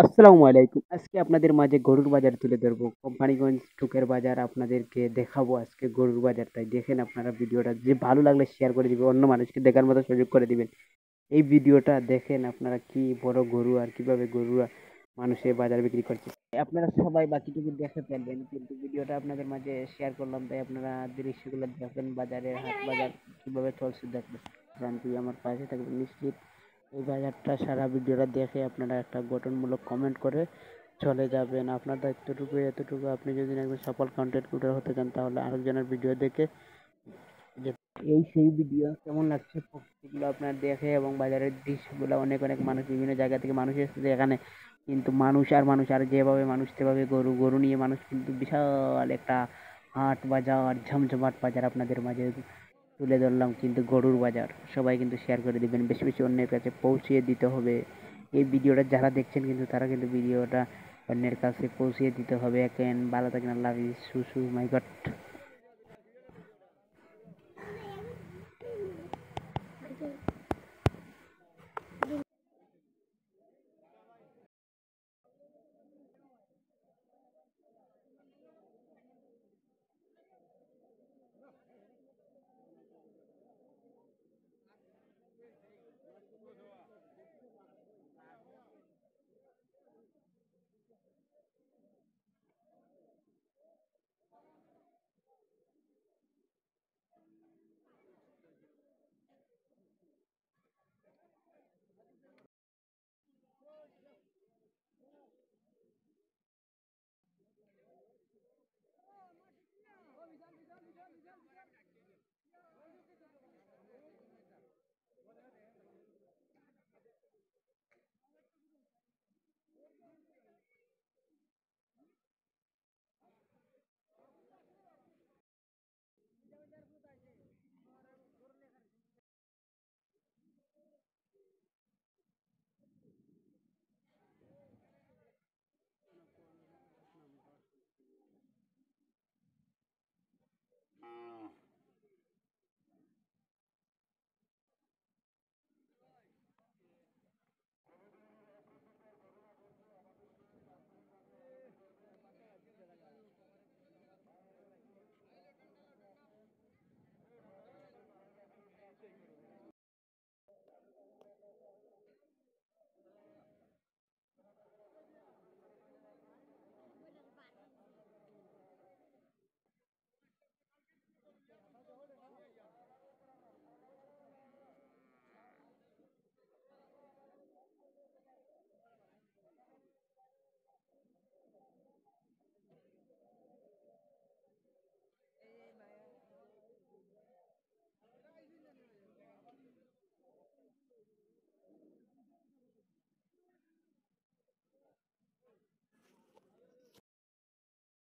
আসসালামু আলাইকুম। আজকে আপনাদের মাঝে গরুর বাজার তুলে ধরবো। কোম্পানিগঞ্জ টুকের বাজার আপনাদেরকে দেখাবো আজকে গরুর বাজার। তাই দেখেন আপনারা ভিডিওটা। যে ভালো লাগলে শেয়ার করে দিবেন, অন্য মানুষকে দেখার মতো সুযোগ করে দিবেন। এই ভিডিওটা দেখেন আপনারা কি বড় গরু আর কিভাবে গরুরা মানুষে বাজার বিক্রি করছে। আপনারা সবাই বাকিটুকু দেখে ফেলবেন, কিন্তু ভিডিওটা আপনাদের মাঝে শেয়ার করলাম তাই আপনারা দৃশ্যগুলো দেখবেন, বাজারের হাট বাজার কিভাবে চলছে দেখবেন। শান্তি আমার পাশে থাকবেন নিশ্চিত। এই বাজারটা সারা ভিডিওটা দেখে আপনারা একটা গঠনমূলক কমেন্ট করে চলে যাবেন। আপনার দায়িত্বটুকু এতটুকু, আপনি যদি একজন সফল কন্টেন্ট ক্রিয়েটর হতে চান তাহলে আরেকজনের ভিডিও দেখে যে এই সেই ভিডিও কেমন লাগছে সেগুলো আপনার দেখে, এবং বাজারের দৃশ্যগুলো অনেক অনেক মানুষ বিভিন্ন জায়গা থেকে মানুষ এসেছে এখানে, কিন্তু মানুষ আর যেভাবে মানুষ সেভাবে গরু গরু নিয়ে মানুষ কিন্তু বিশাল একটা হাট বাজার, ঝমঝমাট বাজার আপনাদের মাঝে তুলে ধরলাম। কিন্তু গরুর বাজার সবাই কিন্তু শেয়ার করে দিবেন, বেশি বেশি অন্যের কাছে পৌঁছিয়ে দিতে হবে। এই ভিডিওটা যারা দেখছেন কিন্তু তারা কিন্তু ভিডিওটা অন্যের কাছে পৌঁছিয়ে দিতে হবে। এখন ভালো থাকেন, আল্লাহ হাফিজ, সুসু মাই গড।